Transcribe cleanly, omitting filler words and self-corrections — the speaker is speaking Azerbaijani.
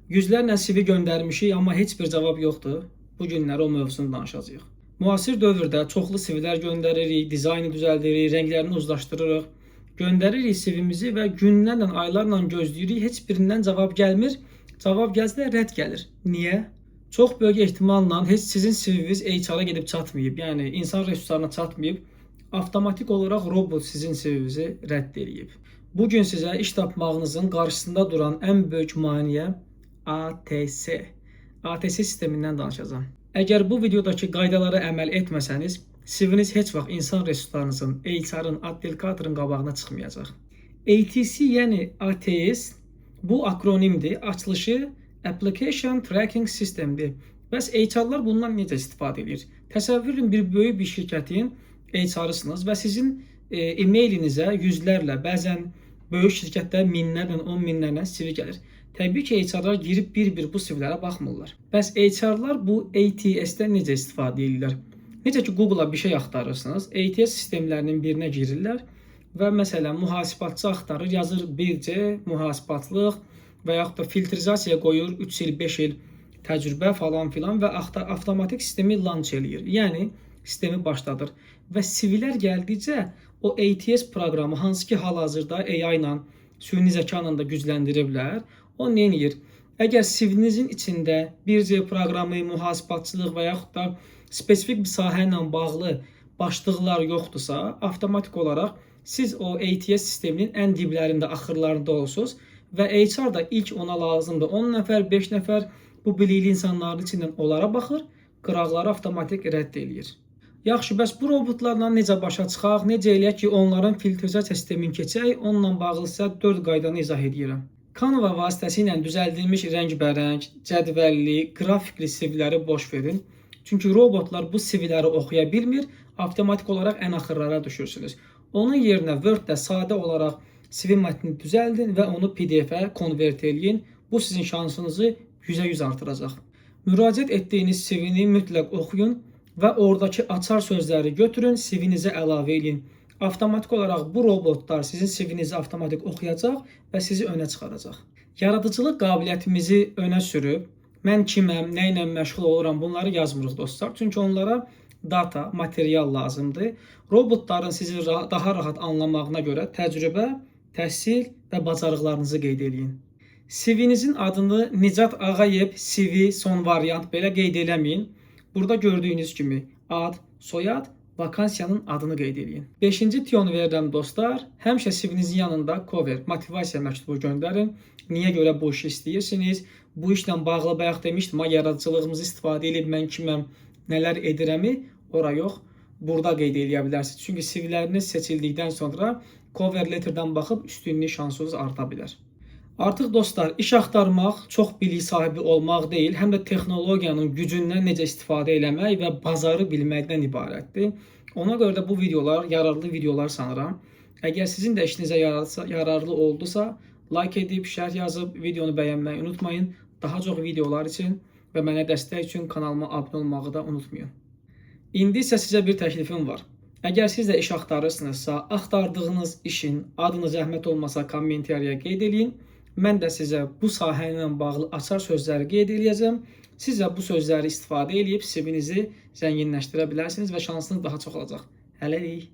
Yüzlərlə CV göndərmişik, amma heç bir cavab yoxdur. Bu günləri o mövzusunu danışacağıq. Müasir dövrdə çoxlu CV-lər göndəririk, dizaynı düzəldirik, rənglərini uzlaşdırırıq. Göndəririk CV-mizi və günlərlə, aylarla gözləyirik, heç birindən cavab gəlmir. Cavab gəlsə də rədd gəlir. Niyə? Çox böyük ehtimalla heç sizin CV-niz HR-a gedib çatmayıb, yəni insan resurslarına çatmayıb. Avtomatik olaraq robot sizin CV-nizi rədd edib. Bu gün sizə iş tapmağınızın qarşısında duran ən böyük maneə ATS. ATS sistemindən danışacağam. Əgər bu videodakı qaydalara əməl etməsəniz, CV-niz heç vaxt insan resurslarınızın, HR-ın, addelikatorun qabağına çıxmayacaq. ATS, yəni ATS, bu akronimdir. Açılışı Application Tracking Systemdir. Bəs HR-lar bundan necə istifadə edir? Təsəvvür edin, bir böyük bir şirkətin HR-ısınız və sizin e-mailinizə yüzlərlə, bəzən böyük şirkətdə minlərlə, 10 minlərlə CV gəlir. Təbii ki, HR-lar girib bir-bir bu CV-lərə baxmırlar. Bəs HR-lar bu ATS-dən necə istifadə edirlər? Necə ki, Google-a bir şey axtarırsınız, ATS sistemlərinin birinə girirlər və məsələn, mühasibatçı axtarır, yazır 1C mühasibatlıq və yaxud da filtrizasiya qoyur, 3 il, 5 il təcrübə falan filan və avtomatik sistemi launch eləyir. Yəni, sistemi başladır. Və CV-lər gəldikcə o ATS proqramı, hansı ki, hal-hazırda AI ilə, süni zəka ilə da gücləndiriblər, o nə edir? Əgər CV-nizin içində 1C proqramı, mühasibatçılıq və yaxud da spesifik bir sahə ilə bağlı başlıqlar yoxdursa, avtomatik olaraq siz o ATS sisteminin ən diblərində, axırlarında olursunuz və HR da ilk ona lazımdır 10 nəfər, 5 nəfər bu bilikli insanların içindən onlara baxır, qıraqları avtomatik rədd eləyir. Yaxşı, bəs bu robotlarla necə başa çıxaq, necə eləyək ki, onların filtrizasiya sistemini keçək, onunla bağlı sizə 4 qaydanı izah edirəm. Canva vasitəsilə düzəldilmiş rəngbərəng, cədvəlli, qrafikli CV-ləri boş verin. Çünki robotlar bu CV-ləri oxuya bilmir, avtomatik olaraq ən axırlara düşürsünüz. Onun yerinə Word-də sadə olaraq CV mətnini düzəldin və onu PDF-ə konvert eləyin. Bu sizin şansınızı 100% artıracaq. Müraciət etdiyiniz CV-ni mütləq oxuyun və oradakı açar sözləri götürün, CV-nizə əlavə edin. Avtomatik olaraq bu robotlar sizin CV-nizi avtomatik oxuyacaq və sizi önə çıxaracaq. Yaradıcılıq qabiliyyətimizi önə sürüb, mən kiməm, nə ilə məşğul oluram, bunları yazmırıq dostlar. Çünki onlara data, material lazımdır. Robotların sizi daha rahat anlamağına görə təcrübə, təhsil və bacarıqlarınızı qeyd edin. CV-nizin adını Nicat Ağayev CV son variant belə qeyd eləməyin. Burada gördüyünüz kimi ad, soyad, vakansiyanın adını qeyd edin. 5-ci tiyonu verirəm dostlar. Həmişə CV-nizin yanında cover, motivasiya məktubu göndərin. Niyə görə bu işi istəyirsiniz? Bu işlə bağlı bayaq demişdim, yaradıcılığımızı istifadə edib mən kiməm, nələr edirəmi? Ora yox, burada qeyd edə bilərsiniz. Çünki CV-ləriniz seçildikdən sonra cover letterdən baxıb üstünlük şansınız arta bilər. Artıq dostlar, iş axtarmaq çox bilik sahibi olmaq deyil, həm də texnologiyanın gücündən necə istifadə eləmək və bazarı bilməkdən ibarətdir. Ona görə də bu videolar yararlı videolar sanıram. Əgər sizin də işinizə yararlı oldusa, like edib, şərh yazıb, videonu bəyənməyi unutmayın. Daha çox videolar üçün və mənə dəstək üçün kanalıma abunə olmağı da unutmayın. İndi isə sizə bir təklifim var. Əgər siz də iş axtarırsınızsa, axtardığınız işin adını zəhmət olmasa kommentariyaya qeyd edin. Mən də sizə bu sahə ilə bağlı açar sözləri qeyd edəcəm. Siz də bu sözləri istifadə edib CV-nizi zənginləşdirə bilərsiniz və şansınız daha çox olacaq. Hələlik.